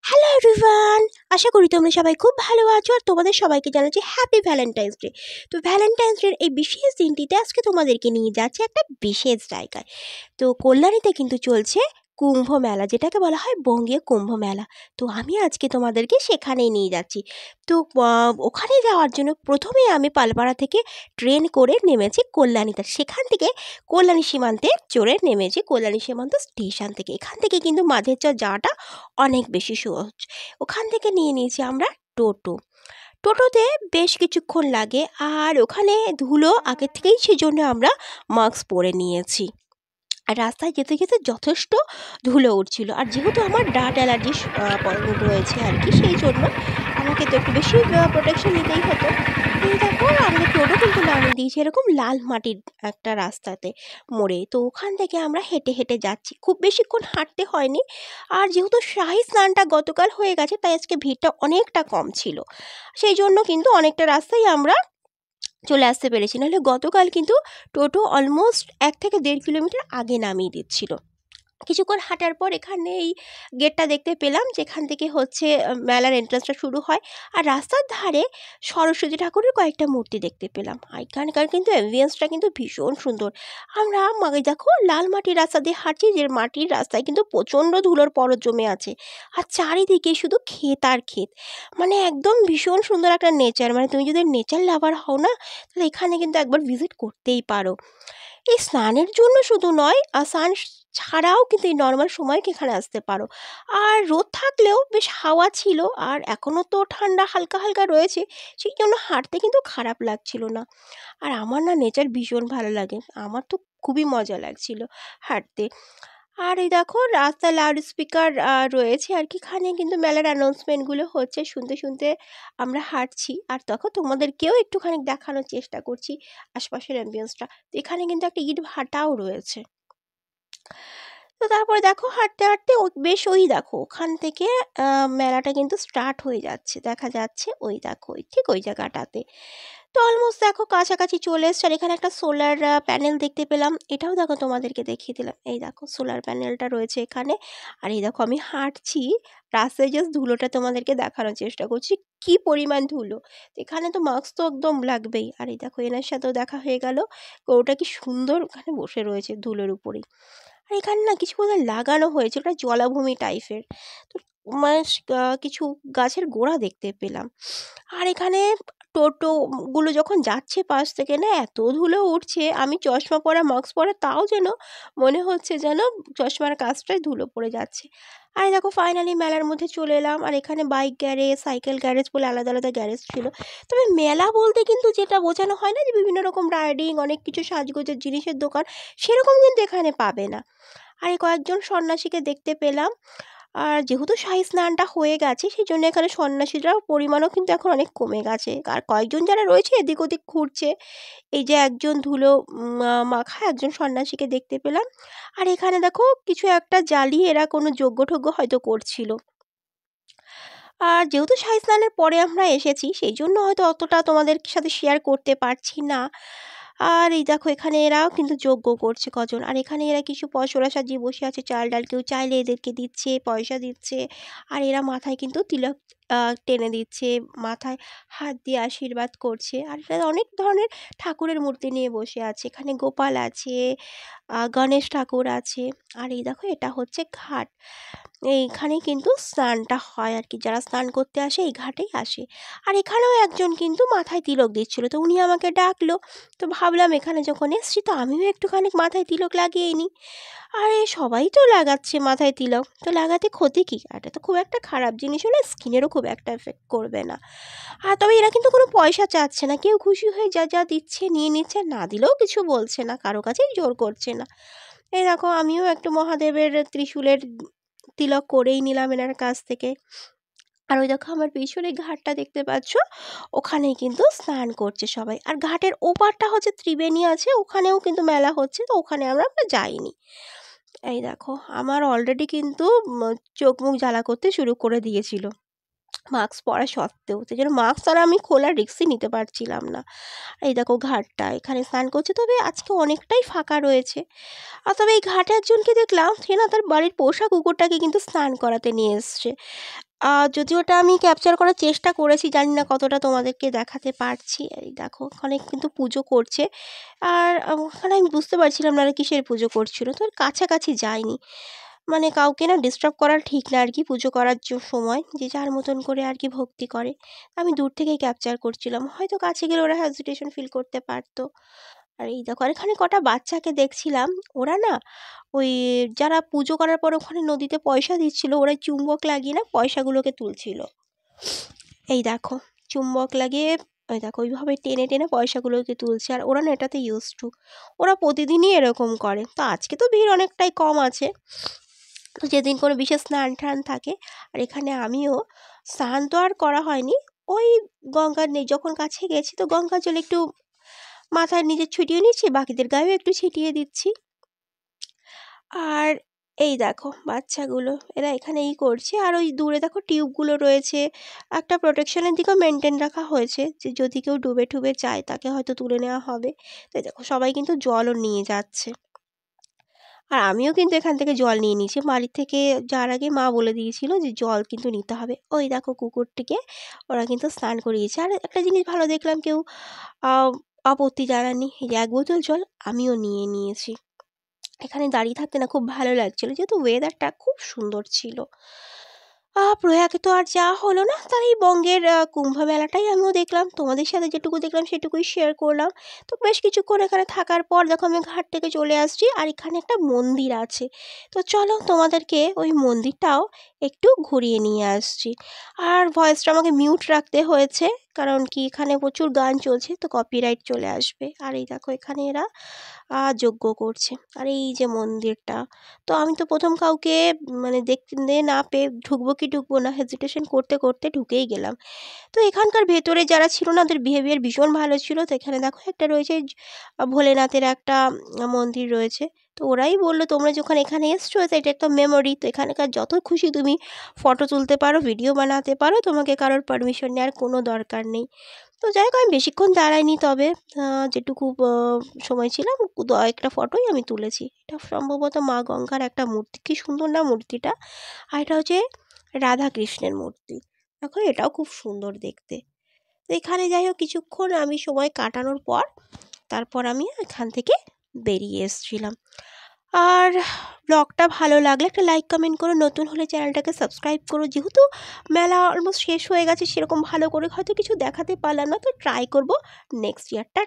Hello everyone, আশা করি তোমরা সবাই খুব ভালো আছো আর তোমাদের সবাইকে জানাচ্ছি হ্যাপি ভ্যালেন্টাইন্স ডে। তো ভ্যালেন্টাইন্স ডের এই বিশেষ দিনটিতে আজকে তোমাদেরকে নিয়ে যাচ্ছে একটা বিশেষ জায়গায়। তো কল্যাণীতে কিন্তু চলছে কুম্ভ মেলা, যেটাকে বলা হয় বঙ্গীয় কুম্ভ মেলা। তো আমি আজকে তোমাদেরকে সেখানেই নিয়ে যাচ্ছি। তো ওখানে যাওয়ার জন্য প্রথমেই আমি পালপাড়া থেকে ট্রেন করে নেমেছি কল্যাণীতে। সেখান থেকে কল্যাণী সীমান্তে চড়ে নেমেছি কল্যাণী সীমান্ত স্টেশন থেকে। এখান থেকে কিন্তু মাঝেরচর যাওয়াটা অনেক বেশি সহজ। ওখান থেকে নিয়ে নিয়েছি আমরা টোটো। টোটোতে বেশ কিছুক্ষণ লাগে আর ওখানে ধুলো আগের থেকেই, সেজন্য আমরা মাস্ক পরে নিয়েছি। আর রাস্তায় যেতে যেতে যথেষ্ট ধুলো উঠছিল, আর যেহেতু আমার ডার্ট অ্যালার্জি রয়েছে আর কি, সেই জন্য আমাকে তো একটু বেশি প্রোটেকশন নিতেই হতো। এই দেখো আমাদের টোটো কিন্তু নামিয়ে দিয়েছে এরকম লাল মাটির একটা রাস্তাতে মোড়ে। তো ওখান থেকে আমরা হেঁটে হেঁটে যাচ্ছি, খুব বেশিক্ষণ হাঁটতে হয়নি। আর যেহেতু শাহী স্নানটা গতকাল হয়ে গেছে, তাই আজকে ভিড়টা অনেকটা কম ছিল, সেই জন্য কিন্তু অনেকটা রাস্তায় আমরা চলে আসতে পেরেছি। নাহলে গতকাল কিন্তু টোটো অলমোস্ট 1 থেকে 1.5 কিলোমিটার আগে নামিয়ে দিচ্ছিল। কিছুক্ষণ হাঁটার পর এখানে এই গেটটা দেখতে পেলাম, যেখান থেকে হচ্ছে মেলার এন্ট্রান্সটা শুরু হয়। আর রাস্তার ধারে সরস্বতী ঠাকুরের কয়েকটা মূর্তি দেখতে পেলাম। আর এখানকার কিন্তু অ্যাম্বিয়েন্সটা কিন্তু ভীষণ সুন্দর। আমরা দেখো লাল মাটির রাস্তা দিয়ে হাঁটছি, যে মাটির রাস্তায় কিন্তু প্রচণ্ড ধুলোর পরত জমে আছে, আর চারিদিকে শুধু ক্ষেত আর ক্ষেত। মানে একদম ভীষণ সুন্দর একটা নেচার। মানে তুমি যদি নেচার লাভার হও না, তাহলে এখানে কিন্তু একবার ভিজিট করতেই পারো। এই স্নানের জন্য শুধু নয়, স্নান ছাড়াও কিন্তু এই নর্মাল সময় এখানে আসতে পারো। আর রোদ থাকলেও বেশ হাওয়া ছিল, আর এখনও তো ঠান্ডা হালকা হালকা রয়েছে, সেই জন্য হাঁটতে কিন্তু খারাপ লাগছিল না। আর আমার না নেচার ভীষণ ভালো লাগে, আমার তো খুবই মজা লাগছিল হাঁটতে। আর এই দেখো রাস্তায় লাউড স্পিকার রয়েছে আর কি, এখানে কিন্তু মেলার অ্যানাউন্সমেন্টগুলো হচ্ছে, শুনতে শুনতে আমরা হাঁটছি। আর তখন তোমাদেরকেও একটুখানি দেখানোর চেষ্টা করছি আশপাশের অ্যাম্বিয়েন্সটা। তো এখানে কিন্তু একটা ইট ভাটাও রয়েছে। তো তারপরে দেখো হাঁটতে হাঁটতে বেশ ওই দেখো ওখান থেকে মেলাটা কিন্তু স্টার্ট হয়ে যাচ্ছে, দেখা যাচ্ছে ওই দেখো ঠিক ওই জায়গাটাতে। তো অলমোস্ট দেখো কাছাকাছি চলে এসছে। আর এখানে একটা সোলার প্যানেল দেখতে পেলাম, এটাও দেখো তোমাদেরকে দেখিয়ে দিলাম। এই দেখো সোলার প্যানেলটা রয়েছে এখানে। আর এই দেখো আমি হাঁটছি রাস্তায়, জাস্ট ধুলোটা তোমাদেরকে দেখানোর চেষ্টা করছি কি পরিমাণ ধুলো। এখানে তো মাস্ক তো একদম লাগবেই। আর এই দেখো এনার সাথেও দেখা হয়ে গেল, গরুটা কি সুন্দর ওখানে বসে রয়েছে ধুলোর উপরেই। আর এখানে না কিছু বোধহয় লাগানো হয়েছে, ওটা জলাভূমি টাইপের। তো মানে কিছু গাছের গোড়া দেখতে পেলাম। আর এখানে টোটোগুলো যখন যাচ্ছে পাশ থেকে না, এত ধুলো উঠছে, আমি চশমা পরা মাস্ক পরা, তাও যেন মনে হচ্ছে যেন চশমার কাছটায় ধুলো পড়ে যাচ্ছে। আর দেখো ফাইনালি মেলার মধ্যে চলে এলাম। আর এখানে বাইক গ্যারেজ, সাইকেল গ্যারেজ বলে আলাদা আলাদা গ্যারেজ ছিল। তবে মেলা বলতে কিন্তু যেটা বোঝানো হয় না, যে বিভিন্ন রকম রাইডিং, অনেক কিছু সাজগোজের জিনিসের দোকান, সেরকম কিন্তু এখানে পাবে না। আর এই কয়েকজন সন্ন্যাসীকে দেখতে পেলাম। আর যেহেতু শাহী স্নানটা হয়ে গেছে, সেই জন্য এখানে সন্ন্যাসীরাও পরিমাণও কিন্তু এখন অনেক কমে গেছে। আর কয়েকজন যারা রয়েছে এদিক ওদিক ঘুরছে। এই যে একজন ধুলো মাখা একজন সন্ন্যাসীকে দেখতে পেলাম। আর এখানে দেখো কিছু একটা জ্বালিয়ে এরা কোনো যজ্ঞ টজ্ঞ হয়তো করছিল। আর যেহেতু শাহী স্নানের পরে আমরা এসেছি, সেই জন্য হয়তো অতটা তোমাদের সাথে শেয়ার করতে পারছি না। আর এই দেখো এখানে এরাও কিন্তু যজ্ঞ করছে কজন। আর এখানে এরা কিছু পসরা সাজিয়ে বসে আছে, চাল ডাল কেউ চাইলে এদেরকে দিচ্ছে, পয়সা দিচ্ছে। আর এরা মাথায় কিন্তু তিলক টেনে দিচ্ছে, মাথায় হাত দিয়ে আশীর্বাদ করছে। আর এরা অনেক ধরনের ঠাকুরের মূর্তি নিয়ে বসে আছে, এখানে গোপাল আছে, গণেশ ঠাকুর আছে। আর এই দেখো এটা হচ্ছে ঘাট, এইখানেই কিন্তু স্নানটা হয় আর কি, যারা স্নান করতে আসে এই ঘাটেই আসে। আর এখানেও একজন কিন্তু মাথায় তিলক দিচ্ছিলো, তো উনি আমাকে ডাকলো। তো ভাবলাম এখানে যখন এসছি, তো আমিও একটুখানি মাথায় তিলক লাগিয়ে নিই। আরে সবাই তো লাগাচ্ছে মাথায় তিলক, তো লাগাতে ক্ষতি কী? এটা তো খুব একটা খারাপ জিনিস হলে স্কিনেরও খুব একটা এফেক্ট করবে না। আর তবে এরা কিন্তু কোনো পয়সা চাচ্ছে না, কেউ খুশি হয়ে যা যা দিচ্ছে নিয়ে নিচ্ছে, না দিলেও কিছু বলছে না, কারো কাছেই জোর করছে না। এই দেখো আমিও একটু মহাদেবের ত্রিশূলের তিলক করেই নিলাম এনার কাছ থেকে। আর ওই দেখো আমার পিছনে ঘাটটা দেখতে পাচ্ছ, ওখানেই কিন্তু স্নান করছে সবাই। আর ঘাটের ওপারটা হচ্ছে ত্রিবেণী আছে, ওখানেও কিন্তু মেলা হচ্ছে, তো ওখানে আমরা যাইনি। এই দেখো আমার অলরেডি কিন্তু চোখ মুখ জ্বালা করতে শুরু করে দিয়েছিল মাস্ক পরা সত্ত্বেও, সেই জন্য মাস্ক আর আমি খোলার রিস্কই নিতে পারছিলাম না। এই দেখো ঘাটটা, এখানে স্নান করছে, তবে আজকে অনেকটাই ফাঁকা রয়েছে। আর তবে এই ঘাটে একজনকে দেখলাম, সে না তার বাড়ির পোষা কুকুরটাকে কিন্তু স্নান করাতে নিয়ে এসছে। যদিও ওটা আমি ক্যাপচার করার চেষ্টা করেছি, জানি না কতটা তোমাদেরকে দেখাতে পারছি। এই দেখো ওখানে কিন্তু পুজো করছে, আর ওখানে আমি বুঝতে পারছিলাম না কিসের পুজো করছিল, তো কাছাকাছি যাইনি। মানে কাউকে না ডিস্টার্ব করা ঠিক না আর কি, পুজো করার সময় যে যার মতন করে আর কি ভক্তি করে। আমি দূর থেকেই ক্যাপচার করছিলাম, হয়তো কাছে গেলে ওরা হেজিটেশন ফিল করতে পারতো। আর এই দেখো, আর এখানে কটা বাচ্চাকে দেখছিলাম, ওরা না ওই যারা পুজো করার পর ওখানে নদীতে পয়সা দিচ্ছিল, ওরা চুম্বক লাগিয়ে না পয়সাগুলোকে তুলছিল। এই দেখো চুম্বক লাগিয়ে, ওই দেখো ওইভাবে টেনে টেনে পয়সাগুলোকে তুলছে, আর ওরা না এটাতে ইউজ টু, ওরা প্রতিদিনই এরকম করে। তো আজকে তো ভিড় অনেকটাই কম আছে, তো যেদিন কোনো বিশেষ স্নান টান থাকে। আর এখানে আমিও স্নান তো আর করা হয়নি, ওই গঙ্গার নেই যখন কাছে গেছি তো গঙ্গার জল একটু মাথার নিচে ছিটিয়ে নিচ্ছি, বাকিদের গায়েও একটু ছিটিয়ে দিচ্ছি। আর এই দেখো বাচ্চাগুলো এরা এখানে করছে, আর ওই দূরে দেখো টিউবগুলো রয়েছে, একটা প্রোটেকশনের দিকেও মেনটেন রাখা হয়েছে যে যদি কেউ ডুবে টুবে যায় তাকে হয়তো তুলে নেওয়া হবে। তো দেখো সবাই কিন্তু জলও নিয়ে যাচ্ছে, আর আমিও কিন্তু এখান থেকে জল নিয়ে নিয়েছি। বাড়ির থেকে যাওয়ার আগে মা বলে দিয়েছিল যে জল কিন্তু নিতে হবে। ওই দেখো কুকুরটিকে ওরা কিন্তু স্নান করিয়েছে। আর একটা জিনিস ভালো দেখলাম, কেউ আপত্তি জানাননি, এই যে 1 বোতল জল আমিও নিয়ে নিয়েছি। এখানে দাঁড়িয়ে থাকতে না খুব ভালো লাগছিলো, যেহেতু ওয়েদারটা খুব সুন্দর ছিল। প্রয়াগে তো আর যাওয়া হলো না, তাই এই বঙ্গের কুম্ভ মেলাটাই আমিও দেখলাম, তোমাদের সাথে যেটুকু দেখলাম সেটুকুই শেয়ার করলাম। তো বেশ কিছুক্ষণ এখানে থাকার পর দেখো আমি ঘাট থেকে চলে আসছি, আর এখানে একটা মন্দির আছে। তো চলো তোমাদেরকে ওই মন্দিরটাও একটু ঘুরিয়ে নিয়ে আসছি। আর ভয়েসটা আমাকে মিউট রাখতে হয়েছে, কারণ কি এখানে প্রচুর গান চলছে, তো কপিরাইট চলে আসবে। আর এই দেখো এখানে এরা যজ্ঞ করছে, আর এই যে মন্দিরটা। তো আমি তো প্রথম কাউকে মানে দেখতে না পেয়ে ঢুকবো কি ঢুকবো না হেজিটেশন করতে করতে ঢুকেই গেলাম। তো এখানকার ভেতরে যারা ছিল না ওদের বিহেভিয়ার ভীষণ ভালো ছিল। তো এখানে দেখো একটা রয়েছে ভোলেনাথের একটা মন্দির রয়েছে। তো ওরাই বললো তোমরা যখন এখানে এসছো তো এটা একটা মেমোরি, তো এখানকার যত খুশি তুমি ফটো তুলতে পারো, ভিডিও বানাতে পারো, তোমাকে কারোর পারমিশন নেওয়ার কোনো দরকার নেই। তো যাই হোক আমি বেশিক্ষণ দাঁড়াইনি, তবে যেটুকু সময় ছিলাম একটা ফটোই আমি তুলেছি। এটা সম্ভবত মা গঙ্গার একটা মূর্তি, কী সুন্দর না মূর্তিটা। আর এটা হচ্ছে রাধা কৃষ্ণের মূর্তি, দেখো এটাও খুব সুন্দর দেখতে। তো এখানে যাই হোক কিছুক্ষণ আমি সময় কাটানোর পর তারপর আমি এখান থেকে বেরিয়ে এসেছিলাম। আর ব্লগটা ভালো লাগলে একটা লাইক কমেন্ট করো, নতুন হলে চ্যানেলটাকে সাবস্ক্রাইব করো। যেহেতু মেলা অলমোস্ট শেষ হয়ে গেছে, সেরকম ভালো করে হয়তো কিছু দেখাতে পারলাম না, তো ট্রাই করব নেক্সট ইয়ারটা।